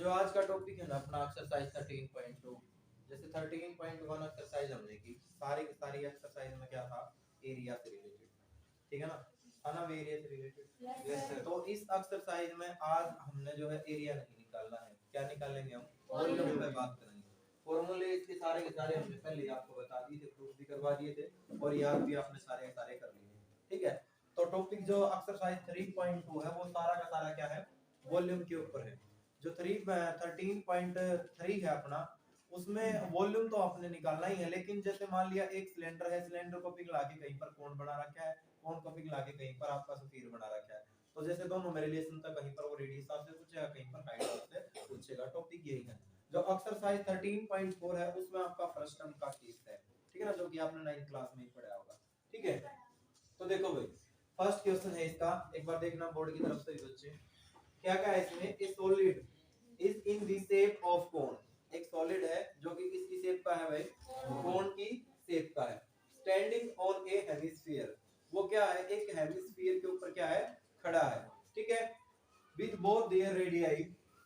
जो आज का टॉपिक है ना अपना एक्सरसाइज 13.2, जैसे 13.1 एक्सरसाइज हमने की, सारी की सारी एक्सरसाइज में क्या था, एरिया से रिलेटेड, ठीक है ना, था ना एरिया से रिलेटेड। Yes sir. तो इस एक्सरसाइज में आज हमने जो है एरिया नहीं निकालना है, क्या निकालेंगे हम, वॉल्यूम पे बात करेंगे। फॉर्मूले इसके सारे के सारे हमने पहले ही आपको बता दिए थे, प्रूफ भी करवा दिए थे और याद भी आपने सारे के सारे कर लिए, ठीक है। तो टॉपिक जो एक्सरसाइज 3.2 है वो सारा का सारा क्या है, वॉल्यूम के ऊपर है। जो 13.3 है अपना, उसमें वॉल्यूम तो आपने निकालना ही है, लेकिन जैसे मान लिया एक सिलेंडर है, सिलेंडर को पिघला के कहीं पर कोण बना रखा है, कोण को पिघला के कहीं पर आपका स्फीयर बना रखा है, तो जैसे दोनों में रिलेशन था, कहीं पर वो रेडियस आपसे पूछेगा, कहीं पर हाइट आपसे पूछेगा। टॉपिक यही है। जो एक्सरसाइज 13.4 है उसमें आपका फर्स्ट टर्म का केस है, ठीक है ना, जो कि आपने 9th क्लास में ही पढ़ा होगा, ठीक है। तो देखो भाई, फर्स्ट क्वेश्चन है इसका, एक बार देखना बोर्ड की तरफ से भी बच्चे, क्या क्या है इसमें, ए solid is in the shape of cone, एक सॉलिड है जो कि किसकी शेप का है भाई, कोन की शेप का है, स्टैंडिंग ऑन ए हेमिस्फीयर, वो क्या है, एक हेमिस्फीयर के ऊपर क्या है, खड़ा है, ठीक है, with both their radii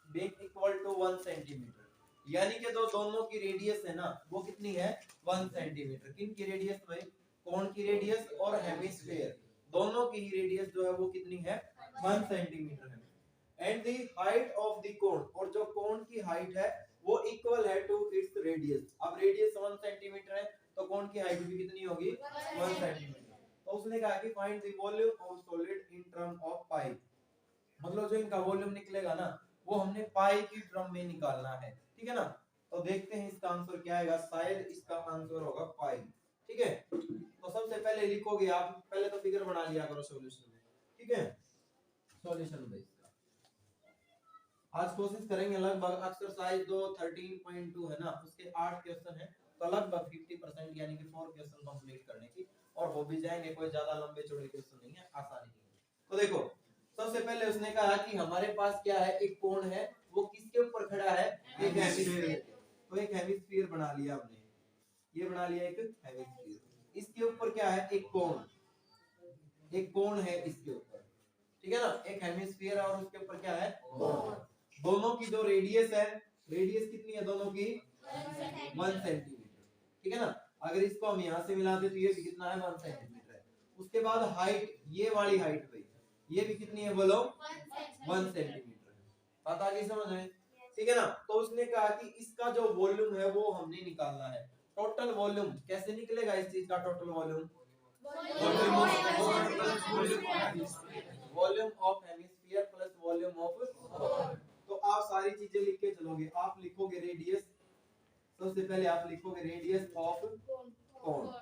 being equal to 1 centimetre, यानी कि दोनों की रेडियस है ना वो कितनी है, 1 सेंटीमीटर। किन की रेडियस भाई, कोन की रेडियस और हेमिस्फीयर दोनों की ही रेडियस जो है वो कितनी है, 1 सेंटीमीटर है। And the height of the cone, और जो कोन की हाइट है वो इक्वल है टू इट्स रेडियस। अब रेडियस 1 सेंटीमीटर है तो कोन की हाइट भी कितनी होगी, 1 सेंटीमीटर। तो उसने कहा कि find the volume of solid in term of pi, मतलब जो इनका वॉल्यूम निकलेगा ना वो हमने पाई की टर्म में निकालना है, ठीक है ना। तो देखते हैं इसका आंसर क्या आएगा, शायद इसका आंसर होगा पाई, ठीक है। तो सबसे पहले लिखोगे आप, पहले तो फिगर बना लिया करो सॉल्यूशन में, ठीक है। सॉल्यूशन में इसका आज कोशिश करेंगे लगभग एक्सरसाइज जो 13.2 है ना उसके 8 क्वेश्चन है, तो लगभग 50% यानी कि 4 क्वेश्चन कंप्लीट करने की, और हो भी जाएंगे, कोई ज्यादा लंबे चौड़े क्वेश्चन नहीं है, आसानी है। तो देखो सबसे पहले उसने कहा कि हमारे पास क्या है, एक कोण है, वो किसके ऊपर खड़ा है, एक हेमिस्फीयर। तो एक हेमिस्फीयर बना लिया हमने, ये बना लिया एक हेमिस्फीयर, इसके ऊपर क्या है, एक कोण, एक कोण है इसके ऊपर, ठीक है ना, एक हेमिस्फीयर और उसके ऊपर क्या है, कोण। दोनों की जो रेडियस है, रेडियस कितनी है दोनों की, 1 सेंटीमीटर, ठीक है ना। अगर इसको हम यहाँ से मिलाते तो ये भी कितना है, 1 सेंटीमीटर है। उसके बाद हाइट, ये वाली हाइट भाई ये भी कितनी है बोलो, 1 सेंटीमीटर है। बात आ गई समझ में, ठीक है ना। तो उसने कहा कि इसका जो वॉल्यूम है वो हमने निकालना है। टोटल वॉल्यूम कैसे निकलेगा इस चीज का, total volume, volume of hemisphere plus volume of, तो आप सारी चीजें लिख के चलोगे। आप लिखोगे रेडियस, सबसे पहले आप लिखोगे radius of cone,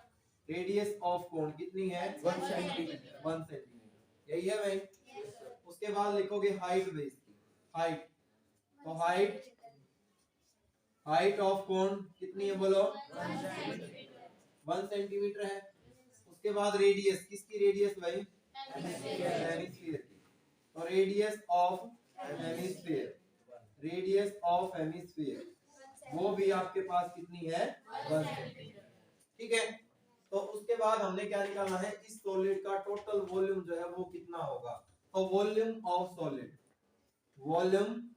radius of cone कितनी है, 1 सेंटीमीटर, 1 सेंटीमीटर, यही है भाई। उसके बाद लिखोगे हाइट बेस की, हाइट, तो हाइट, हाइट ऑफ कोन कितनी है बोलो, 1 सेंटीमीटर है। उसके बाद रेडियस, किसकी रेडियस भाई, हेमिस्फीयर की, तो radius of hemisphere, radius of hemisphere वो भी आपके पास कितनी है, 1 सेंटीमीटर, ठीक है। तो उसके बाद हमने क्या निकालना है, इस सॉलिड का टोटल वॉल्यूम जो है वो कितना होगा। तो volume of solid, volume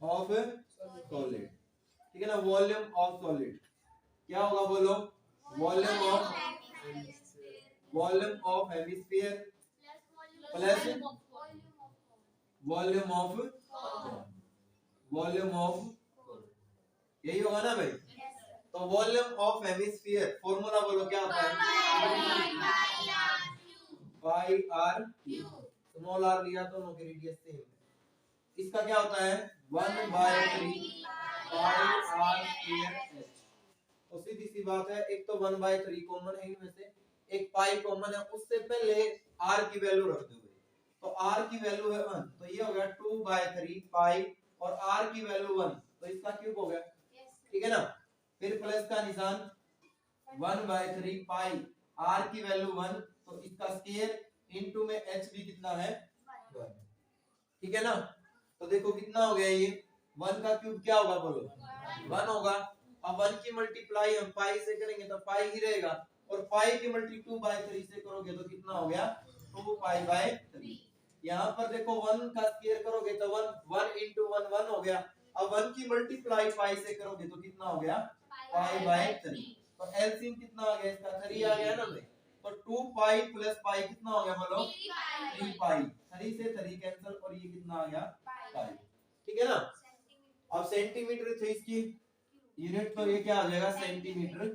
of solid, ठीक है ना, वॉल्यूम ऑफ सॉलिड क्या होगा बोलो, volume of, volume of hemisphere plus volume of, volume of, यही होगा ना भाई। तो वॉल्यूम ऑफ हेमिस्फीयर फॉर्मूला बोलो क्या होता है, pi are Q, small are लिया दोनों की रेडियस सेम है, इसका क्या होता है 1/3 पाई आर स्क्वायर एच। तो सीधी सी बात है, एक तो 1/3 कॉमन है इनमें से, एक पाई कॉमन है, उससे पहले आर की वैल्यू रख दो, तो आर की वैल्यू है 1, तो ये हो गया 2/3 पाई, और आर की वैल्यू 1 तो इसका क्यूब हो गया, ठीक है ना। फिर प्लस का निशान, 1/3 पाई, आर की वैल्यू 1 तो इसका स्क्वायर, इनटू में एच भी कितना है 1, ठीक है ना। तो देखो कितना हो गया ये, 1 का क्यूब क्या होगा बोलो, 1 होगा। अब 1 की मल्टीप्लाई हम पाई से करेंगे तो पाई ही रहेगा, और पाई की मल्टी 2/3 से करोगे तो कितना हो गया 2π/3। यहाँ पर देखो 1 का स्क्वायर करोगे तो 1 1 into 1 1 हो गया। अब 1 की मल्टीप्लाई पाई से करोगे तो कितना हो गया पाई बाय 3। तो एलसीएम कितना आ गया इसका 3 आ गया ना भाई। तो 2 पाई प्लस पाई कितना हो गया बोलो 3 पाई। 3 से 3 कैंसिल और ये कितना आ गया पाई। ठीक है ना। अब सेंटीमीटर थे इसकी यूनिट तो ये क्या आ जाएगा सेंटीमीटर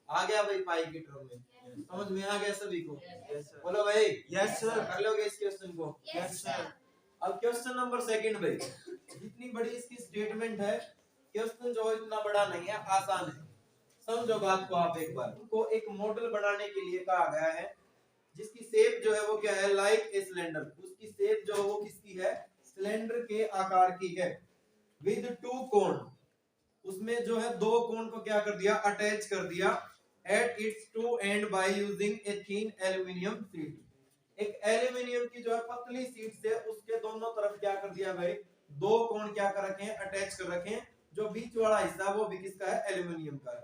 आ गया भाई पाई के टर्म में। समझ में आ गया सभी को? बोलो भाई यस सर। कर लोगे इस क्वेश्चन को? Yes sir. अब क्वेश्चन नंबर सेकंड भाई, जितनी बड़ी इसकी स्टेटमेंट है क्वेश्चन जो इतना बड़ा नहीं है, आसान है। समझो बात को आप एक बार। को एक मॉडल बनाने के लिए कहा गया है जिसकी शेप जो है वो क्या है लाइक ए सिलेंडर। उसकी शेप जो है वो किसकी है सिलेंडर के आकार की है विद 2 कोण। उसमें जो है 2 कोण को क्या कर दिया अटैच कर दिया at its 2 and by using a thin aluminium sheet. एक एल्युमिनियम की जो है पतली शीट से उसके दोनों तरफ क्या कर दिया भाई 2 कोण क्या कर रखे हैं अटैच कर रखे हैं। जो बीच वाला हिस्सा वो भी किसका है एल्युमिनियम का है।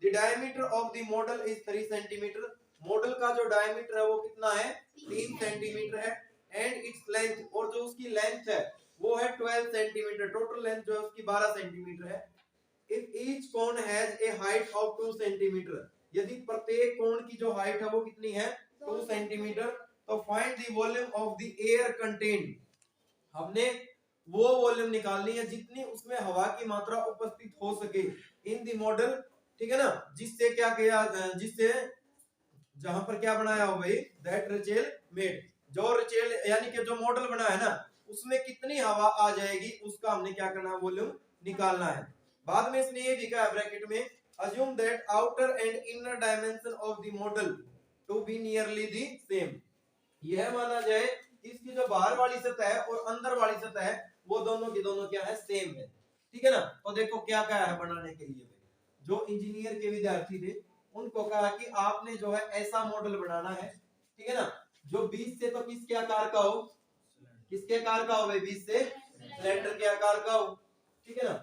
The diameter of the model is 3 centimetre. Model का जो डायमीटर है वो कितना है 3 सेंटीमीटर है। एंड इट्स लेंथ और जो उसकी लेंथ है वो है 12 सेंटीमीटर। टोटल लेंथ जो है उसकी 12 सेंटीमीटर है। If each cone has a height of 2 centimetre, यदि प्रत्येक कोण की जो हाइट है वो कितनी है 2 सेंटीमीटर, तो find the volume of the air contained. हमने वो वॉल्यूम निकालनी है जितनी उसमें हवा की मात्रा उपस्थित हो सके इन द मॉडल। ठीक है ना। जिससे क्या किया जिससे जहां पर क्या बनाया हो भाई दैट रिचेल मेड। जो रिचेल यानी कि जो मॉडल बना है ना उसमें कितनी हवा आ जाएगी उसका हमने क्या करना है वॉल्यूम निकालना है। बाद में इसने ये लिखा है ब्रैकेट में assume that outer and inner dimension of the model to be nearly the same। यह माना जाए इसकी जो बाहर वाली सतह है और अंदर वाली सतह है वो दोनों की दोनों क्या है सेम है। ठीक है ना। तो देखो क्या क्या है बनाने के लिए जो इंजीनियर के विद्यार्थी थे उनको कहा कि आपने जो है ऐसा मॉडल बनाना है। ठीक है ना। जो 20 से तो किसके आकार का हो किसके आकार का हो भाई 20 से सिलेंडर के आकार का हो। ठीक है ना।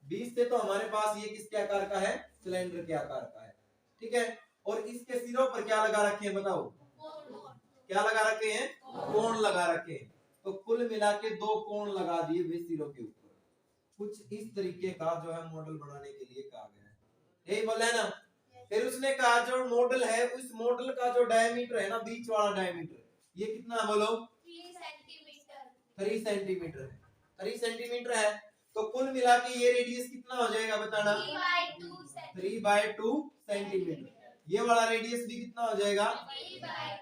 20 से तो हमारे पास ये किसके आकार का है सिलेंडर के आकार का है। ठीक है। और इसके सिरों पर क्या लगा रखे हैं बताओ क्या लगा रखे हैं कोण लगा रखे हैं। तो कुल मिला के 2 कोण लगा दिए भाई सिरों के ऊपर। कुछ इस तरीके का जो है मॉडल बनाने के लिए कहा गया है। यही बोला है ना। फिर उसने कहा जो मॉडल है उस मॉडल का जो डायमीटर है ना बीच वाला डायमीटर ये कितना है बोलो 3 सेंटीमीटर है। 3 सेंटीमीटर है। तो कुल मिला के ये रेडियस कितना हो जाएगा बताना 3/2 सेंटीमीटर। ये वाला रेडियस भी कितना हो जाएगा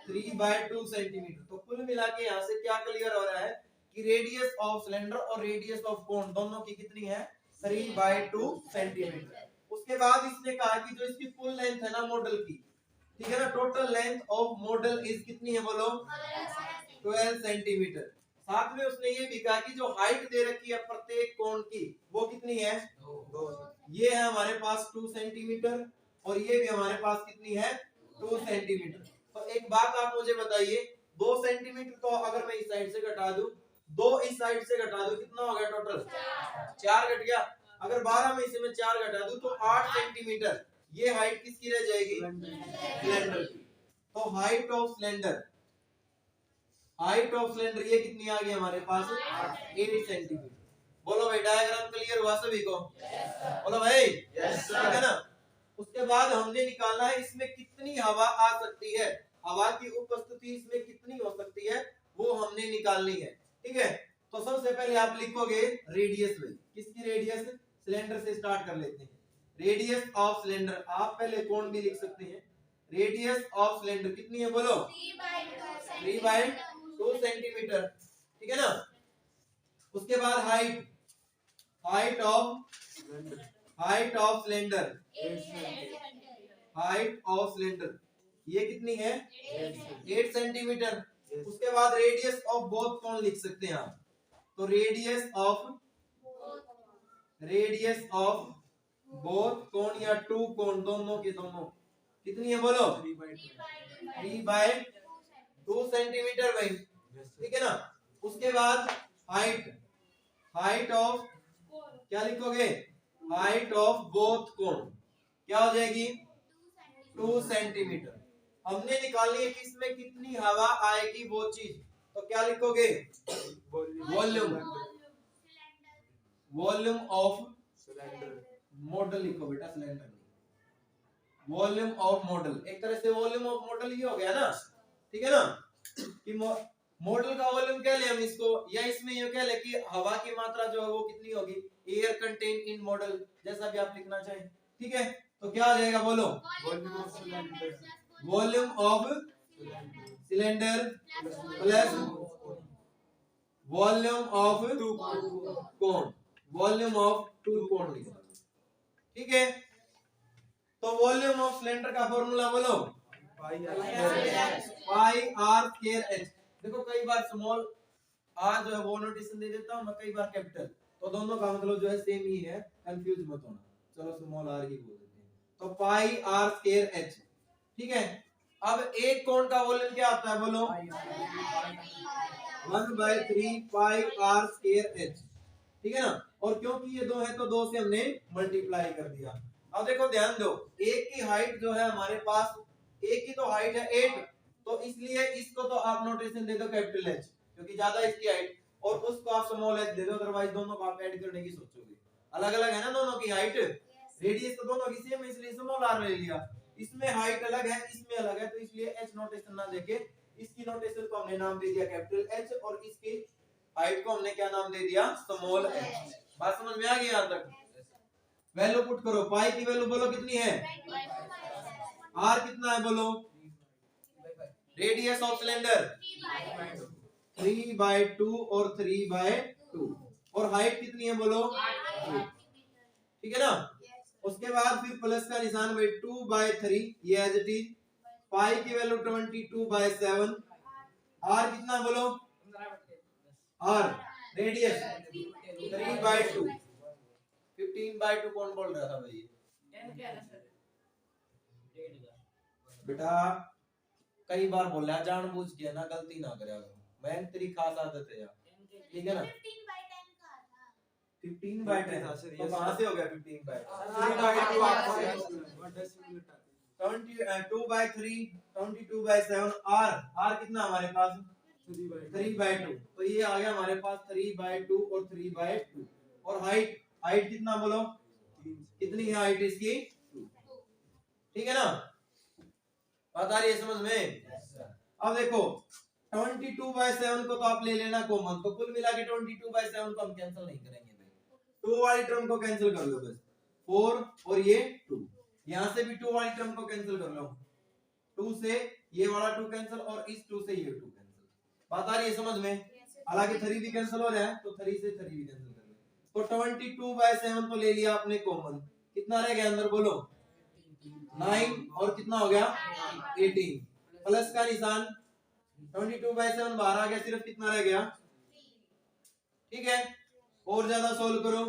3/2 सेंटीमीटर। तो कुल मिला के यहाँ से क्या क्लियर हो रहा है कि रेडियस ऑफ सिलेंडर और रेडियस ऑफ कोन दोनों की कितनी है 3/2 सेंटीमीटर। उसके बाद इसने कहा कि जो इसकी फुल लेंथ है ना मॉडल की ठीक है ना total length of model is कितनी है बोलो 12 सेंटीमीटर। साथ में उसने ये भी कहा कि जो हाइट दे रखी है प्रत्येक कोण की वो कितनी है 2। ये है हमारे पास 2 सेंटीमीटर और ये भी हमारे पास कितनी है 2 सेंटीमीटर। तो एक बात आप मुझे बताइए 2 सेंटीमीटर तो अगर मैं इस साइड से घटा दूं 2 इस साइड से घटा दूं कितना हो गया टोटल 4 घट गया। अगर 12 में से मैं 4 घटा दूं तो 8 सेंटीमीटर। ये हाइट किसकी रह जाएगी सिलेंडर की। तो हाइट ऑफ सिलेंडर ये कितनी आ गई हमारे पास 8 सेंटीमीटर। बोलो भाई डायग्राम क्लियर हुआ सभी को? बोलो भाई यस सर है ना। उसके बाद हमने निकालना है इसमें कितनी हवा आ सकती है हवा की उपस्थिति इसमें कितनी हो सकती है वो हमने निकालनी है। ठीक है। तो सबसे पहले आप लिखोगे रेडियस भाई किसकी रेडियस सिलेंडर से स्टार्ट कर लेते हैं। रेडियस ऑफ सिलेंडर आप पहले कोण भी लिख सकते हैं। रेडियस ऑफ सिलेंडर कितनी है बोलो 3/2 सेंटीमीटर। ठीक है ना। उसके बाद हाइट ऑफ सिलेंडर ये कितनी है 8 सेंटीमीटर। उसके बाद रेडियस ऑफ बोथ कोण लिख सकते हैं आप। तो रेडियस ऑफ बोथ कोण या 2 कोण दोनों के दोनों कितनी है बोलो 3/2 सेंटीमीटर भाई। ठीक है ना। उसके बाद हाइट ऑफ क्या लिखोगे हाइट ऑफ बोथ कोण क्या हो जाएगी 2 सेंटीमीटर। हमने निकालनी है कि इसमें कितनी हवा आएगी वो चीज। तो क्या लिखोगे वॉल्यूम वॉल्यूम ऑफ मॉडल लिखो बेटा, सिलेंडर नहीं, वॉल्यूम ऑफ मॉडल। एक तरह से वॉल्यूम ऑफ मॉडल ये हो गया ना, ठीक है ना, कि मॉडल का वॉल्यूम कह ले हम इसको, या इसमें ये कह ले कि हवा की मात्रा जो है वो कितनी होगी, एयर कंटेन इन मॉडल, जैसा भी आप लिखना चाहें, ठीक है। तो क्या आ जाएगा बोलो, volume of cylinder plus volume of cone, volume of two cone लिखना, ठीक है। तो वॉल्यूम ऑफ सिलेंडर का फॉर्मूला बोलो, पाई आर स्क्वायर एच। देखो कई बार स्मॉल आर जो है वो नोटेशन दे देता हूं मैं, कई बार कैपिटल, तो दोनों का मतलब जो है सेम ही है, कंफ्यूज मत होना, चलो स्मॉल आर ही बोल देते हैं। तो पाई आर स्क्वायर एच, ठीक है। अब एक कोण का वॉल्यूम क्या आता है बोलो, 1/3 पाई आर स्क्वायर एच, ठीक है ना। और क्योंकि ये दो है तो दो से हमने मल्टीप्लाई कर दिया। अब देखो ध्यान दो, एक की हाइट जो है हमारे पास, एक की तो हाइट है 8, तो इसलिए इसको तो आप नोटेशन दे दो कैपिटल एच, क्योंकि ज्यादा इसकी हाइट, और उसको आप स्मॉल एच दे दो, अदरवाइज दोनों को आप ऐड करने की सोचोगे, अलग अलग है ना दोनों की हाइट, रेडियस तो दोनों की सेम है, इसलिए स्मॉल आर ले लिया। इसमें हाइट अलग है, इसमें अलग है, तो इसलिए एच नोटेशन ना देके इसकी नोटेशन को हमने नाम दे दिया कैपिटल एच, और इसकी हाइट को हमने क्या नाम दे दिया, स्मॉल एच। बात समझ में आ गई यहां तक? वैल्यू पुट करो, पाई की वैल्यू बोलो कितनी है, आर कितना है बोलो, रेडियस ऑफ सिलेंडर 3/2 और 3/2, और हाइट कितनी है बोलो, ठीक है ना। उसके बाद फिर प्लस का निशान भाई 2/3, ये एज इट इज, पाई की वैल्यू 22/7, आर कितना बोलो, आर रेडियस 3/2, 15/2 कौन बोल रहा था भाई बेटा, कई बार बोल रहा जानबूझ के ना, गलती ना करे, मैं तेरी खास आदत है यार, ठीक है ना। 15/10 तो कहां से हो गया 15/10, 22/3, 22/7, आर कितना हमारे पास 3/2, तो ये आ गया हमारे पास 3/2 और 3/2, और हाइट, हाइट कितना बोलो, कितनी है हाइट इसकी, ठीक है ना। बात आ रही है समझ में? अब देखो 22/7 को तो आप ले लेना कॉमन, तो कुल मिला के 22/7 को हम कैंसिल नहीं करेंगे भाई, 2 वाली टर्म को कैंसिल कर लो बस, 4 और ये 2, यहां से भी 2 वाली टर्म को कैंसिल कर लो, 2 से ये वाला 2 कैंसिल, और इस 2 से ये 2 कैंसिल। बात आ रही है समझ में? हालांकि 3 भी कैंसिल हो रहा है, तो 3 से 3 भी कैंसिल कर लो, तो 22/7 तो ले लिया आपने कॉमन, कितना रह गया अंदर बोलो, 9, और कितना हो गया 18, प्लस का निशान, 22/7 बाहर आ गया, सिर्फ कितना रह गया, ठीक है। और ज्यादा सोल्व करो,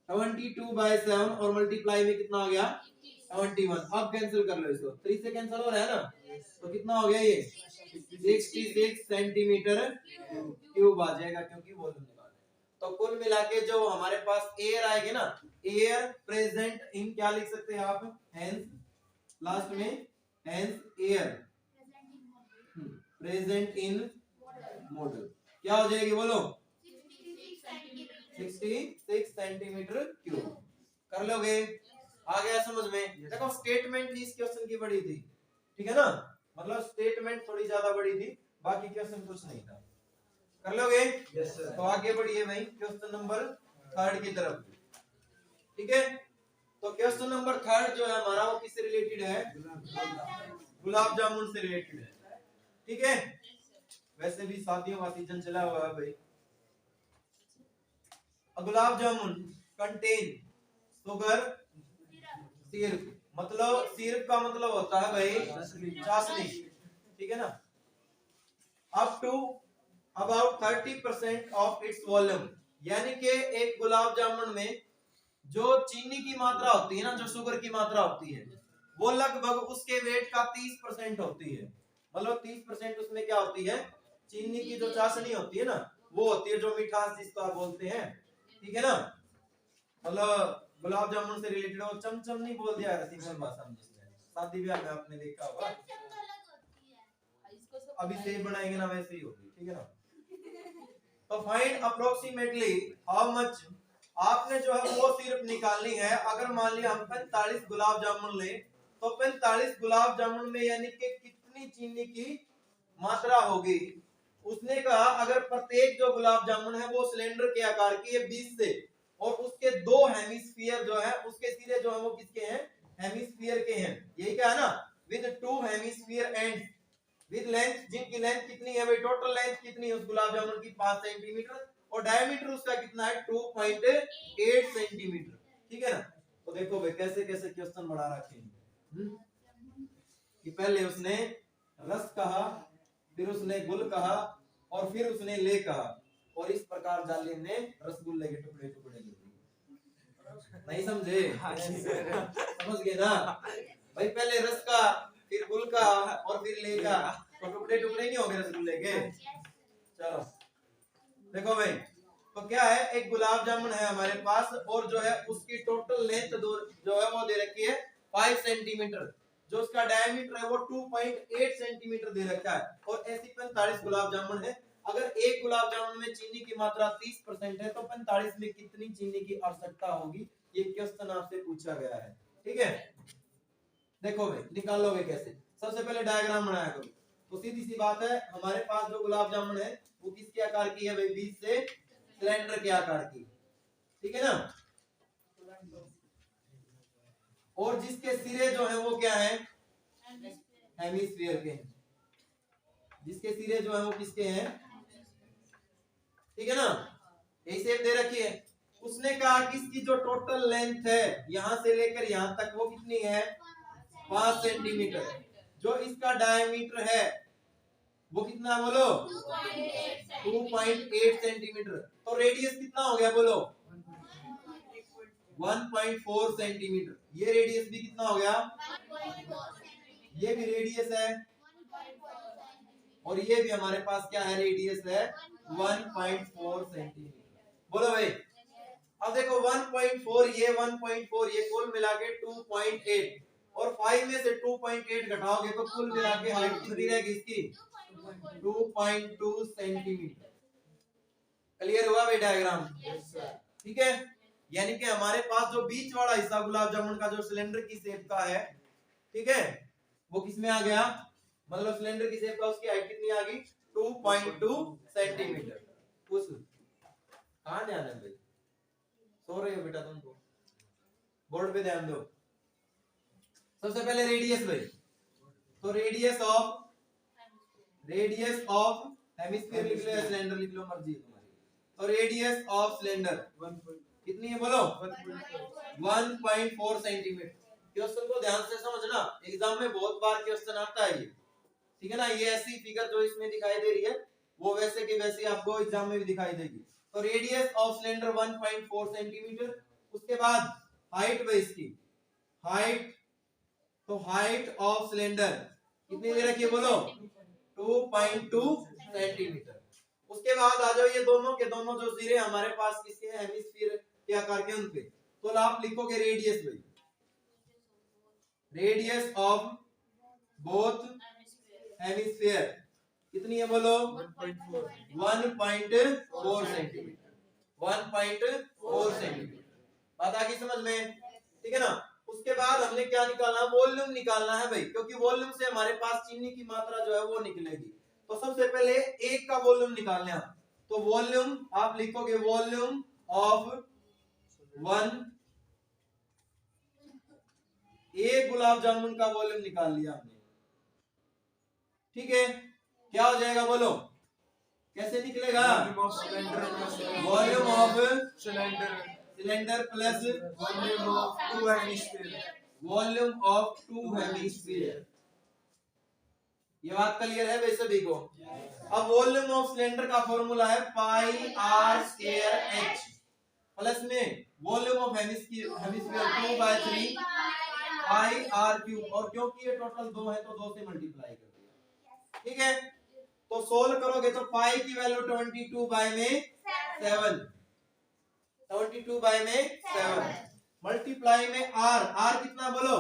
22/7 और मल्टीप्लाई में कितना हो गया 21, अब कैंसिल कर लो इसको, 3 से कैंसिल हो रहा है ना, तो कितना हो गया ये 66 सेंटीमीटर क्यूब आ जाएगा, क्योंकि वॉल्यूम निकाल। तो कुल मिला के जो हमारे पास एयर आएगी ना, एयर प्रेजेंट इन, क्या लिख सकते हैं आप, हेंस, लास्ट में hence air present in model, क्या हो जाएगी बोलो, 66 सेंटीमीटर क्यूब। कर लोगे? आ गया समझ में? देखो स्टेटमेंट ही इस क्वेश्चन की बड़ी थी, ठीक है ना, मतलब स्टेटमेंट थोड़ी ज्यादा बड़ी थी, बाकी क्वेश्चन कुछ नहीं था। कर लोगे? Yes sir. तो आगे बढ़िए भाई क्वेश्चन नंबर 3 की तरफ, ठीक है। तो क्वेश्चन नंबर 3 जो है हमारा, वो किससे रिलेटेड है, गुलाब जामुन से रिलेटेड है, ठीक है। वैसे भी शादियों का सीजन चला हुआ है भाई। Gulab jamun contain sugar syrup, मतलब सिरप का मतलब होता है भाई चाशनी, ठीक है ना। Up to about 30% of its volume, यानी कि एक गुलाब जामुन में जो चीनी की मात्रा होती है ना, जो शुगर की मात्रा होती है, वो लगभग उसके वेट का 30% होती है, मतलब 30% उसमें क्या होती है, चीनी की जो चाशनी होती है ना, वो होती है, जो मिठास जिसको आप बोलते हैं, ठीक है ना। मतलब गुलाब जामुन से रिलेटेड हो, चमचम नहीं बोल दिया है सिंपल भाषा में, जिसने शादी ब्याह में आपने देखा होगा, अभी सेब बनाएंगे ना वैसे ही होगी, ठीक है ना। तो फाइंड अप्रोक्सीमेटली हाउ मच, आपने जो है वो सिर्फ निकालनी है। अगर मान लिया हम 45 गुलाब जामुन ले, तो 45 गुलाब जामुन में यानी कि कितनी चीनी की मात्रा होगी। उसने कहा अगर प्रत्येक जो गुलाब जामुन है वो सिलेंडर के आकार की है 20 से, और उसके दो हेमिस्फीयर जो है, उसके सिरे जो है वो किसके हैं, हेमिस्फीयर के हैं। यही क्या है ना, with two hemisphere and with length, जिनकी लेंथ कितनी है भाई, टोटल लेंथ कितनी है उस गुलाब जामुन की 5 सेंटीमीटर, और डायमीटर उसका कितना है 2.8 सेंटीमीटर। ठीक है ना। तो देखो भाई कैसे कैसे क्वेश्चन बढ़ा रखे हैं कि पहले उसने रस कहा, फिर उसने गुल कहा, और फिर उसने ले कहा, और इस प्रकार जालिम ने रसगुल्ले के टुकड़े टुकड़े ले दिए। नहीं समझे? समझ गए ना भाई, पहले रस का, फिर गुल का, और फिर ले का, तो टुकड़े टुकड़े नहीं हो गए रसगुल्ले के। चलो देखो भाई, तो क्या है, एक गुलाब जामुन है हमारे पास, और जो है उसकी टोटल लेंथ जो है वो दे रखी है 5 सेंटीमीटर, जो उसका डायमीटर है वो 2.8 सेंटीमीटर दे रखा है, और ऐसी 45 गुलाब जामुन है। अगर एक गुलाब जामुन में चीनी की मात्रा 30% है, तो 45 में कितनी चीनी की आवश्यकता होगी, ये क्वेश्चन आपसे पूछा गया है। ठीक है, देखो भाई निकालोगे कैसे, सबसे पहले डायग्राम बनाया करो। तो सीधी सी बात है, हमारे पास जो गुलाब जामुन है वो किसके आकार की है भाई, 20 से सिलेंडर के आकार की। ठीक है ना, और जिसके सिरे जो है वो क्या है, हेमिस्फीयर के हैं। जिसके सिरे जो है वो किसके हैं, ठीक है ना, यही शेप दे रखी है। उसने कहा कि इसकी जो टोटल लेंथ है यहां से लेकर यहां तक वो कितनी है, 5 सेंटीमीटर। जो इसका डायमीटर है वो कितना बोलो, 2.8 सेंटीमीटर। तो रेडियस कितना हो गया बोलो, 1.4 सेंटीमीटर। ये रेडियस भी कितना हो गया, ये भी रेडियस है, और ये भी हमारे पास क्या है, रेडियस है 1.4 सेंटीमीटर। बोलो भाई, अब देखो 1.4 ये 1.4 ये कुल मिला के 2.8, और 5 में से 2.8 घटाओगे तो कुल मिला के हाइट कितनी रहेगी इसकी, 2.2 सेंटीमीटर। क्लियर हुआ भाई डायग्राम? ठीक है, यानी कि हमारे पास जो बीच वाला हिस्सा गुलाब जामुन का जो सिलेंडर की शेप का है, ठीक है, वो किसमें आ गया, मतलब सिलेंडर की शेप का उसकी हाइट कितनी आ गई, 2.2 सेंटीमीटर। उस कहां ध्यान है भाई, सो रहे हो बेटा तुमको, बोर्ड पे ध्यान दो। सबसे पहले रेडियस भाई, तो रेडियस ऑफ हेमिस्फीयर लिख लो या सिलेंडर लिख लो, मर्जी है तुम्हारी। तो रेडियस ऑफ सिलेंडर कितनी है बोलो, 1.4 सेंटीमीटर। क्वेश्चन को ध्यान से समझना, एग्जाम में बहुत बार क्वेश्चन आता है ये। ठीक है ना, ये ऐसी फिगर जो इसमें दिखाई दे रही है वो वैसे की वैसी आपको एग्जाम में भी दिखाई देगी। तो रेडियस ऑफ सिलेंडर 1.4 सेंटीमीटर। उसके बाद हाइट है इसकी, हाइट, तो हाइट ऑफ सिलेंडर कितनी दे रखी है बोलो, 2.2 सेंटीमीटर। उसके बाद आ जाओ, ये दोनों के दोनों जो सिरे हमारे पास किसके हैं, हेमिस्फीयर के आकार के, उनके। तो आप लिखोगे रेडियस भाई, रेडियस ऑफ बोथ हेमिस्फीयर कितनी है बोलो, 1.4 सेंटीमीटर। 1.4 सेंटीमीटर। बात आ गई समझ में? ठीक है ना। उसके बाद हमने क्या निकालना, वॉल्यूम निकालना है भाई, क्योंकि वॉल्यूम से हमारे पास चीनी की मात्रा जो है वो निकलेगी। तो सबसे पहले एक का वॉल्यूम निकालना है, तो वॉल्यूम आप लिखोगे, वॉल्यूम ऑफ 1, एक गुलाब जामुन का वॉल्यूम निकाल लिया हमने। ठीक है, क्या हो जाएगा बोलो, कैसे निकलेगा, volume of cylinder plus volume of 2 hemisphere, volume of 2 hemisphere. ये बात क्लियर है भाई सभी को? अब वॉल्यूम ऑफ सिलेंडर का फॉर्मूला है pi r square h, plus में volume of hemisphere 2/3 pi r cube, और क्योंकि ये टोटल 2 है तो 2 से मल्टीप्लाई कर दिया। ठीक है, तो सोल्व करोगे तो पाई की वैल्यू 22/7, 22/7 मल्टीप्लाई में आर कितना बोलो,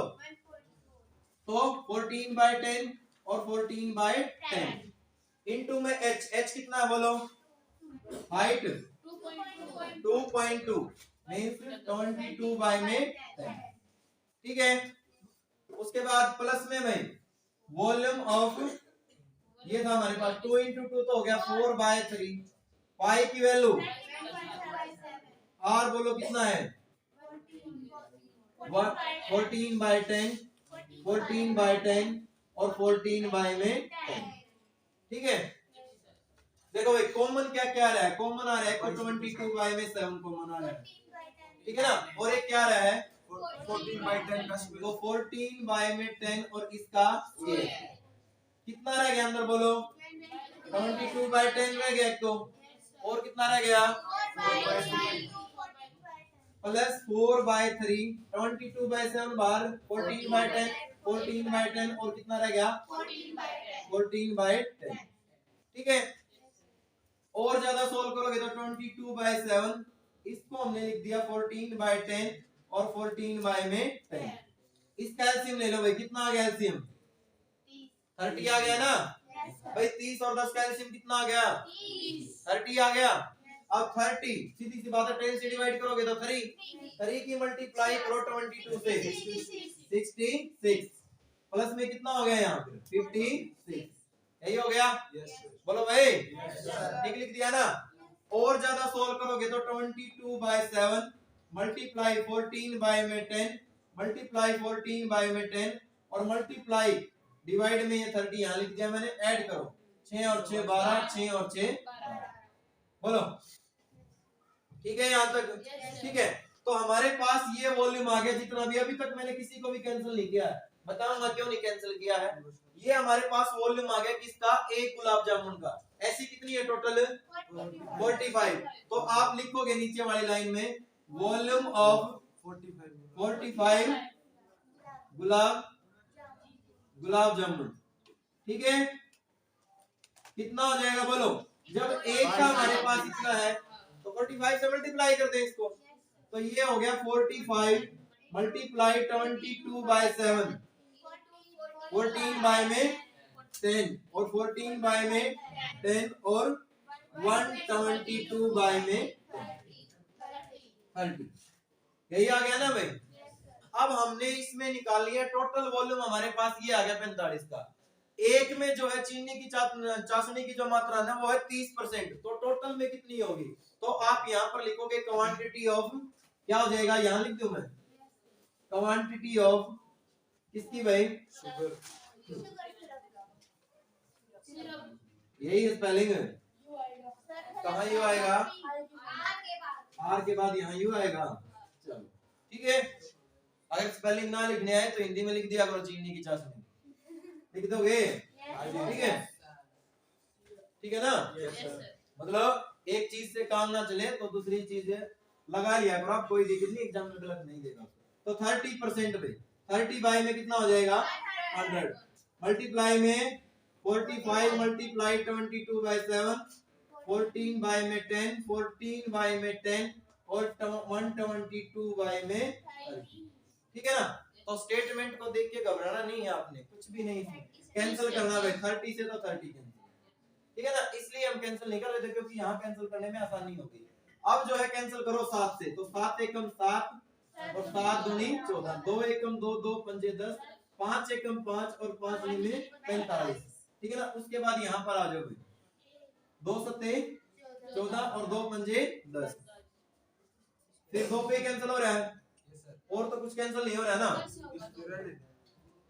तो 14/10 और 14/10 इनटू में एच कितना बोलो, हाइट 2.2 मींस 22 बाय में 10, ठीक है। उसके बाद प्लस में भाई वॉल्यूम ऑफ, ये था हमारे पास 2 इंटू 2 तो हो गया 4/3, पाई की वैल्यू आर बोलो कितना है 14/10, 14/10 और 14 में 10, ठीक है। देखो भाई कॉमन क्या क्या रहा है, कॉमन आ रहा है 22 में 7 कॉमन आ रहा है, ठीक है ना। और एक क्या रहा है 14/10 का स्क्वायर, तो 14 में 10 और इसका स्क्वायर, कितना रह गया अंदर बोलो 22/10 रह गया एक तो, और कितना रह गया प्लस 4/3, 22/7 बार 14/10, 14/10 और कितना रह गया 14/10, ठीक है। और ज्यादा सोल्व करोगे तो 22/7, इसको हमने लिख दिया 14/10 और 14 में 10। इसका एलसीएम ले लो भाई, कितना आ गया एलसीएम 30 आ गया ना भाई, 30 और 10 का एलसीएम कितना आ गया 30 आ गया। अब 30 सीधी सी बात है 10 से डिवाइड करोगे तो 3 की मल्टीप्लाई करो 22 से 66, प्लस में कितना हो गया यहाँ पे 56, यही हो गया बोलो भाई, ठीक लिख दिया ना। और ज्यादा सोल्व करोगे तो 22/7 मल्टीप्लाई 14 में 10 मल्टीप्लाई 14 में 10 और मल्टीप्लाई डिवाइड में ये 30 यहाँ लिख दिया मैंने, ऐड करो 6 और 6 12, 6 और 6 बोलो, ठीक है यहाँ तक, ठीक है। तो हमारे पास ये वॉल्यूम आ गया जितना भी, अभी तक मैंने किसी को भी कैंसिल नहीं किया है, बताऊंगा क्यों नहीं कैंसिल किया है। ये हमारे पास वॉल्यूम आ गया किसका, एक गुलाब जामुन का। ऐसी कितनी है टोटल 45, तो आप लिखोगे नीचे वाली लाइन में वॉल्यूम ऑफ 45 गुलाब जामुन, ठीक है। कितना हो जाएगा बोलो, जब एक का हमारे पास इतना है तो 45 से मल्टीप्लाई करते हैं इसको, तो ये हो गया 45 मल्टीप्लाई 22/7, 14 में 10 और 14 में 10 और 122 में 30, यही आ गया ना भाई। अब हमने इसमें निकाल लिया टोटल वॉल्यूम, हमारे पास ये आ गया 45 का। एक में जो है चीनी की चाशनी की जो मात्रा है वो है 30%, तो टोटल में कितनी होगी, तो आप यहाँ पर लिखोगे क्वांटिटी ऑफ, क्या हो जाएगा यहाँ लिख दूं मैं, क्वांटिटी ऑफ किसकी भाई शुगर, यही स्पेलिंग है, कहाँ यू आएगा आर के बाद यहाँ यू आएगा, चलो ठीक है। अगर स्पेलिंग ना लिखने आए तो हिंदी में लिख दिया करो चीनी की चाशनी, लिख दोगे ठीक है, ठीक है ना। मतलब एक चीज से काम ना चले तो दूसरी चीज लगा लिया करो आप, कोई दिक्कत नहीं, एग्जाम में गलत नहीं देगा। तो 30% पे 30 में कितना हो जाएगा 100, मल्टीप्लाई में 45 मल्टीप्लाई 22/7, 14 में 10, 14 में 10 और 122 में 30, ठीक है ना। तो स्टेटमेंट को देख के घबराना नहीं है आपने, कुछ भी नहीं कैंसिल करना है 30 से तो 30 कैंसिल, ठीक है ना। इसलिए हम कैंसिल नहीं कर रहे थे क्योंकि यहाँ कैंसिल करने में आसानी होती है। अब जो है कैंसिल करो 7 से, तो 7 एकम 7 और 7 दूनी 14, 2 एकम 2, 2 पंजे 10, 5 एकम 5 और 5 दूनी में 45, ठीक है ना। उसके बाद यहाँ पर आ जाओगे 2 सत्ते 14 और 2 पंजे 10, फिर 2 पे कैंसिल हो रहा है और तो कुछ कैंसिल नहीं हो रहा है ना,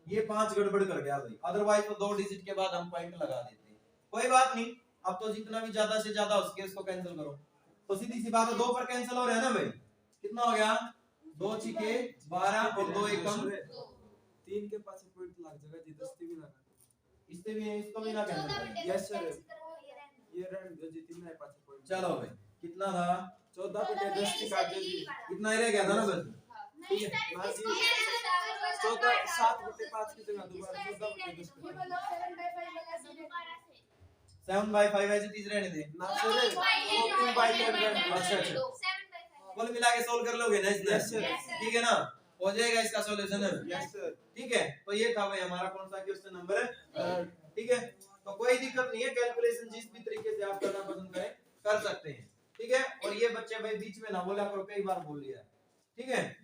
ये 5 गड़बड़ कर गया भाई, अदरवाइज तो 2 डिजिट के बाद हम पॉइंट लगा देते हैं, कोई बात नहीं। अब तो जितना भी ज्यादा से ज्यादा उसके इसको कैंसिल करो, तो सीधी सी बात है 2 पर कैंसिल हो रहा है ना भाई, कितना हो गया 2 छिके 12 और 2 एकम 3 के पास पॉइंट लग जाएगा जी, 10 भी ना इससे भी इसको भी ना कैंसिल, यस सर, ये रन जो जितना है 5 पॉइंट, चलो भाई कितना था 14/10 की काट दे जी, इतना ही रह गया था ना बस, ठीक है ना जी, 14 7/5 की जगह दोबारा 14/10 7/5 ऐसे तीसरे रहने दे ना सर, 14/10 अच्छा अच्छा कुल मिला के सोल्व कर लोगे ना इसने, यस सर, ठीक है ना, हो जाएगा इसका सॉल्यूशन, यस सर, ठीक है। तो ये था भाई हमारा कौन सा क्वेश्चन नंबर, ठीक है। तो कोई दिक्कत नहीं है, कैलकुलेशन जिस भी तरीके से आप करना पसंद करें कर कर सकते हैं, ठीक है। और ये बच्चे भाई बीच में ना बोला करो, कई बार बोल लिया, ठीक है।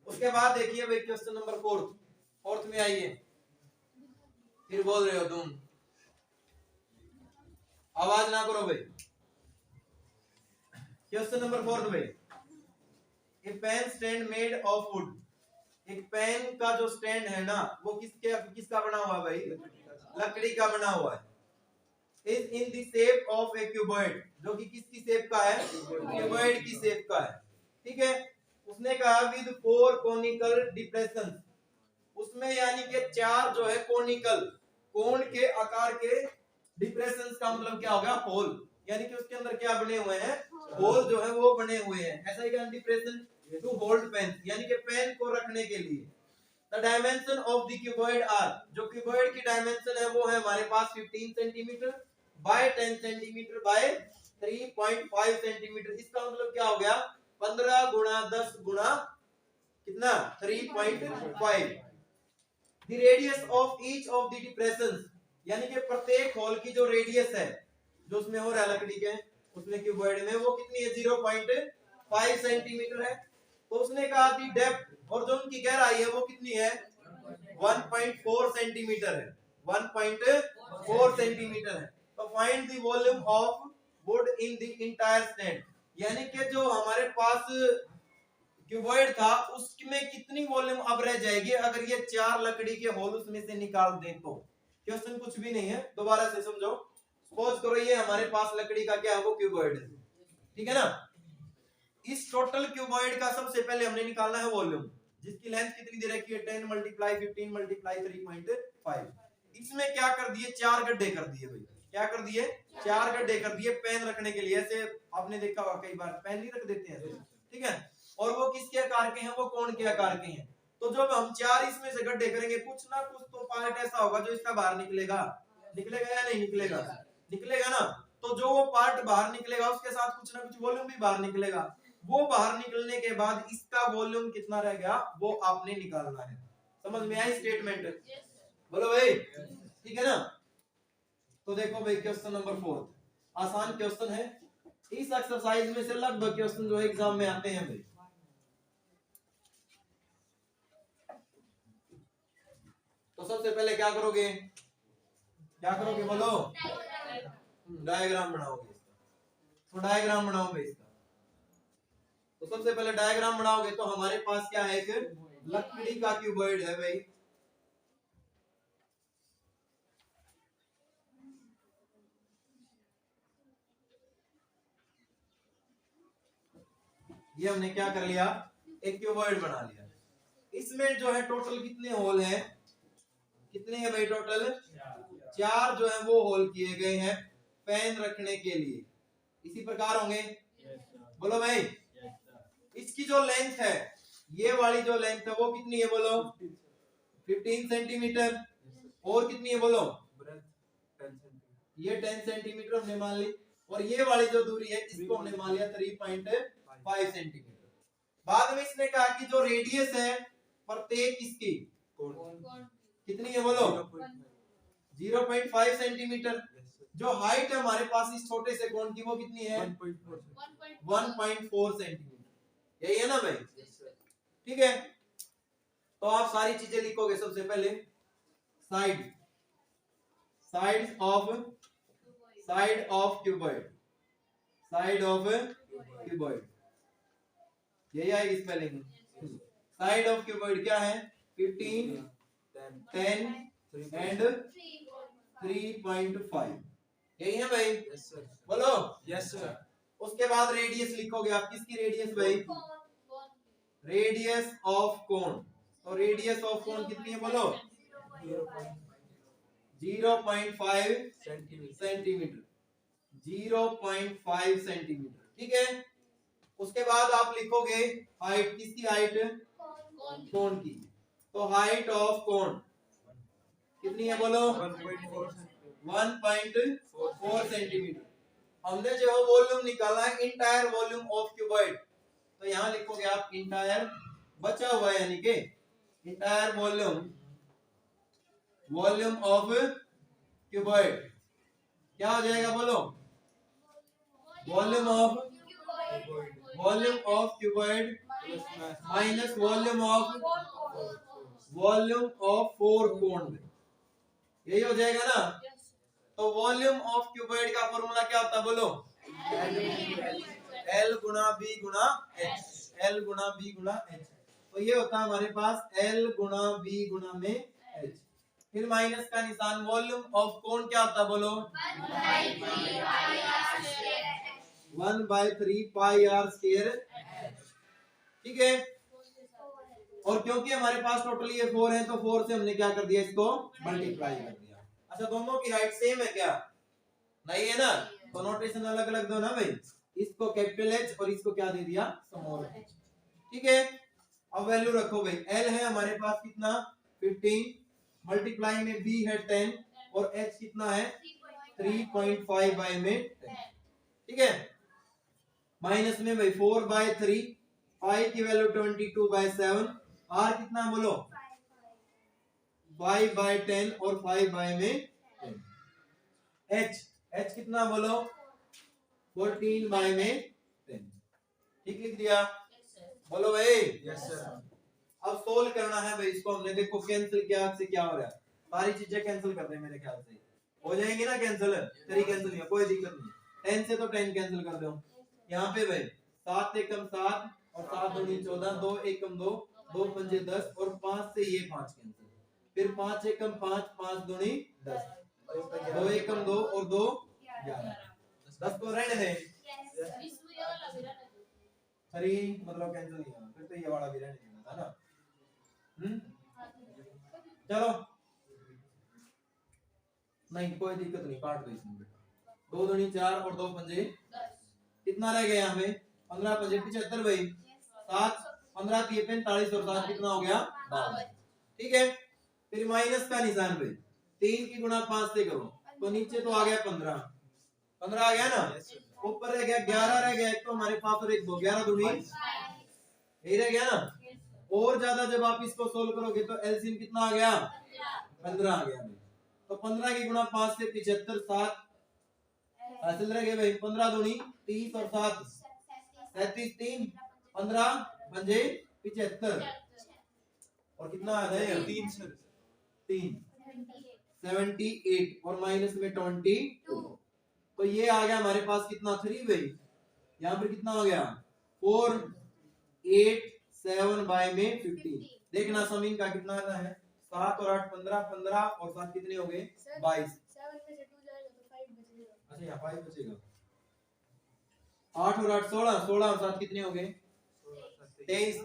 उसके बाद देखिए भाई क्वेश्चन नंबर फोर्थ में आइए, फिर बोल रहे हो तुम, आवाज ना करो भाई। क्वेश्चन नंबर 4 भाई, a pen stand made of wood, एक पेन का जो स्टैंड है ना वो किसका बना हुआ है भाई, लकड़ी का बना हुआ है। Is in the shape of A cuboid, जो कि किसकी शेप का है, क्यूबॉइड की शेप का है, ठीक है। उसने कहा विद 4 कोनिकल डिप्रेशन, उसमें यानी कि 4 जो है कोनिकल, कोण के आकार के डिप्रेशन का मतलब क्या हो गया, होल, यानी कि उसके अंदर क्या बने हुए हैं, होल जो है वो बने हुए हैं। ऐसा ही क्या डिप्रेशन टू होल्ड पेन, यानी कि पेन को रखने के लिए। The dimension of the cuboid are, जो क्यूबॉइड की डायमेंशन है वो है हमारे पास 15 centimetre by 10 centimetre by 3.5 centimetre. इसका मतलब क्या हो गया, 15 गुणा 10 गुणा कितना 3.5। The radius of each of the depressions, यानी कि प्रत्येक होल की जो रेडियस है जो उसमें हो रहा है लकड़ी के, उसमें क्यूबॉइड में, वो कितनी है 0.5 सेंटीमीटर है। तो उसने कहा कि डेप्थ और जो उनकी गहराई है वो कितनी है 1.4 सेंटीमीटर है, 1.4 सेंटीमीटर है। तो find the volume of would in the entire stand, यानी कि जो हमारे पास क्यूबॉइड था उसमें कितनी वॉल्यूम अब रह जाएगी अगर ये 4 लकड़ी के होल उसमें से निकाल दे तो। क्वेश्चन कुछ भी नहीं है, दोबारा से समझो। सपोज करो ये हमारे पास लकड़ी का क्या है वो क्यूबॉइड है, ठीक है ना। इस टोटल क्यूबॉइड का सबसे पहले हमने निकालना है वॉल्यूम, जिसकी लेंथ कितनी दे रखी है 10 × 15 × 3.5। इसमें क्या कर दिए 4 गड्ढे कर दिए भाई, क्या कर दिए 4 गड्ढे कर दिए पेन रखने के लिए। ऐसे आपने देखा होगा कई बार पेन नहीं रख देते हैं, ठीक है। और वो किसके आकार के हैं, वो कोण के आकार के हैं। तो जब हम 4 इसमें से गड्ढे करेंगे कुछ ना कुछ तो पार्ट ऐसा होगा जो इसका बाहर निकलेगा, निकलेगा या नहीं निकलेगा, निकलेगा ना। तो जो वो पार्ट बाहर निकलेगा उसके साथ कुछ ना कुछ वॉल्यूम भी बाहर निकलेगा। वो बाहर निकलने के बाद इसका वॉल्यूम कितना रह गया वो आपने निकालना है। समझ में आई स्टेटमेंट, बोलो भाई, ठीक है ना। तो देखो भाई क्वेश्चन नंबर 4 आसान क्वेश्चन है। इस एक्सरसाइज में से लगभग क्वेश्चन जो एग्जाम में आते हैं भाई। तो सबसे पहले क्या करोगे, क्या करोगे बोलो, डायग्राम बनाओगे इसका। तो डायग्राम बनाओगे इसका, तो सबसे पहले डायग्राम बनाओगे तो हमारे पास क्या है, एक लकड़ी का क्यूबॉइड है भाई। ये हमने क्या कर लिया, एक क्यूबॉइड बना लिया। इसमें जो है टोटल कितने होल हैं, कितने हैं भाई टोटल 4 जो है वो होल किए गए हैं पेन रखने के लिए। इसी प्रकार होंगे, बोलो भाई। इसकी जो लेंथ है, ये वाली जो लेंथ है वो कितनी है बोलो 15 सेंटीमीटर। और कितनी है बोलो, ये 10 सेंटीमीटर हमने मान ली। और ये वाली जो दूरी है इसको हमने मान लिया 3.5 सेंटीमीटर। बाद में इसने कहा कि जो रेडियस है प्रत्येक इसकी कितनी है बोलो 0.5 सेंटीमीटर। जो हाइट है हमारे पास इस छोटे से कोण की वो कितनी है 1.4 सेंटीमीटर, यही है ना भाई, ठीक है। तो आप सारी चीजें लिखोगे। सबसे पहले side, side of cuboid, side of cuboid, यही आएगी स्पेलिंग। साइड ऑफ क्यूबॉइड क्या है 15, 10 एंड 3.5, यही है भाई, बोलो यस सर। उसके बाद रेडियस लिखोगे आप, किसकी रेडियस भाई, रेडियस ऑफ कोण। तो रेडियस ऑफ कोण कितनी है बोलो 0.5 सेंटीमीटर, 0.5 सेंटीमीटर, ठीक है। उसके बाद आप लिखोगे हाइट, किसकी हाइट, कोण की। तो हाइट ऑफ कोण कितनी है बोलो 1.4 सेंटीमीटर। हमने जो वॉल्यूम निकाला है इंटायर वॉल्यूम ऑफ क्यूबॉइड, तो यहाँ लिखोगे आप इंटायर, बचा हुआ है यानी कि इंटायर वॉल्यूम ऑफ क्यूबॉइड क्या हो जाएगा बोलो volume of cuboid minus volume of 4 कोन, यही हो जाएगा ना। तो वॉल्यूम ऑफ क्यूबॉइड का फॉर्मूला क्या होता है बोलो? L गुना B गुना H, L गुना B गुना H। तो ये होता है हमारे पास L गुना B गुना में H। फिर माइनस का निशान, वॉल्यूम ऑफ कोन क्या होता है बोलो? 1/3 पाई r स्क्वायर, ठीक है। और क्योंकि हमारे पास टोटल ये 4 है तो 4 से हमने क्या कर दिया, इसको मल्टीप्लाई कर दिया। अच्छा, दोनों की हाइट सेम है क्या? नहीं है ना, तो नोटेशन अलग अलग दो ना भाई। इसको कैपिटल H और इसको क्या दे दिया, स्मॉल h, ठीक है। अब वैल्यू रखो भाई, L है हमारे पास कितना 15, मल्टीप्लाई में B है 10 और H कितना है 3.5 बाय में 10, ठीक है। माइनस में भाई 4/3, 5 की वैल्यू 22/7, R कितना बोलो 5/10 और 5 बाय में 10, H कितना बोलो 14 बाय में 10, ठीक लिख दिया बोलो भाई। Yes sir. अब सोल्व करना है भाई इसको, हमने देखो कैंसिल किया से क्या हो रहा है, सारी चीजें कैंसिल कर दे, मेरे ख्याल से हो जाएंगी ना कैंसिल, तेरी कैंसिल नहीं, कोई दिक्कत नहीं। 10 से तो 10 कैंसिल कर दो, यहाँ पे भाई 7 एकम 7 और 7 दूनी 14, 2 एकम 2, 2 पंजे 10 और 5 से ये 5 कैंसिल, फिर 5 एकम 5, 5 दूनी 10, 2 एकम 2 और 2 11, 10 को रहने दे, 3 मतलब कैंसिल नहीं होगा, फिर तो ये वाला भी रहने देना था ना। चलो नहीं कोई दिक्कत नहीं, काट दो इसमें बेटा, 2 दूनी 4 और 2 पंजे 10, कितना रह गया हमें 15 पंजे 75 भाई, 7 15 की 45 और 7 कितना हो गया 52, ठीक है। फिर माइनस का निशान भाई, 3 की गुणा 5 से करो तो नीचे तो आ गया 15 आ गया ना, ऊपर रह गया 11 रह गया, एक तो हमारे पास और एक 2, 11 दूनी यही रह गया ना। और ज्यादा जब आप इसको सोल्व करोगे तो एलसीएम कितना आ गया 15 आ गया, तो 15 की गुणा 5 से 75, 7 हासिल रह गए भाई, 15 दूनी 30 और 7 37, 3 15 पंजे 75 और कितना आ गया 3 सर, 3 78 और माइनस में 22, तो ये आ गया हमारे पास कितना 3 भाई, यहाँ पर कितना हो गया 4 8 7 बाय में 15, देखना समीन का कितना आता है 7 और 8 15, 15 और 7 कितने हो गए 22, 7 में से 2 जाएगा तो 5 बचेगा। अच्छा यहाँ 5 बचेगा, 8 और 8 16, 16 और 7 कितने हो गए 23,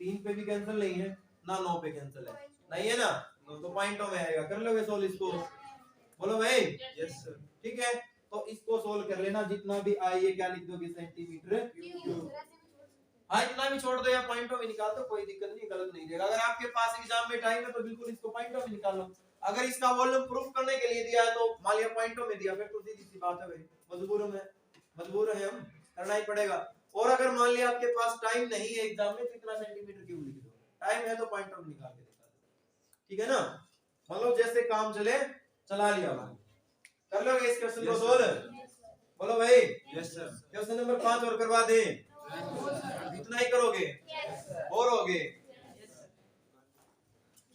3 पे भी कैंसिल नहीं है ना, 9 पे कैंसिल है नहीं है ना, तो पॉइंटों में आएगा, कर लोगे सोल्व इसको बोलो भाई। Yes sir. ठीक है, तो इसको सोल्व कर लेना, जितना भी आए ये क्या लिख दोगे सेंटीमीटर क्यूब, हाँ इतना भी छोड़ दो या पॉइंटों में निकाल दो, कोई दिक्कत नहीं, गलत नहीं देगा। अगर आपके पास एग्जाम में टाइम है तो बिल्कुल इसको पॉइंटों में निकाल लो, अगर इसका वॉल्यूम प्रूफ करने के लिए दिया है तो मान लिया पॉइंटों में दिया, फिर तो सीधी सी बात है भाई, मजबूर है हम, करना ही पड़ेगा। और अगर मान लिया आपके पास टाइम नहीं है एग्जाम में तो इतना सेंटीमीटर क्यूब लिख दो, टाइम है तो पॉइंटों में निकाल के दिखा दो, ठीक है ना। मतलब जैसे काम चले चला लिया भाई, कर लोगे इस क्वेश्चन को सोल्व बोलो भाई। Yes sir. क्वेश्चन नंबर 5 और करवा दे, इतना ही करोगे और होगे,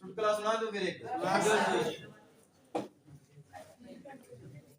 चुटकुला सुना दो फिर एक।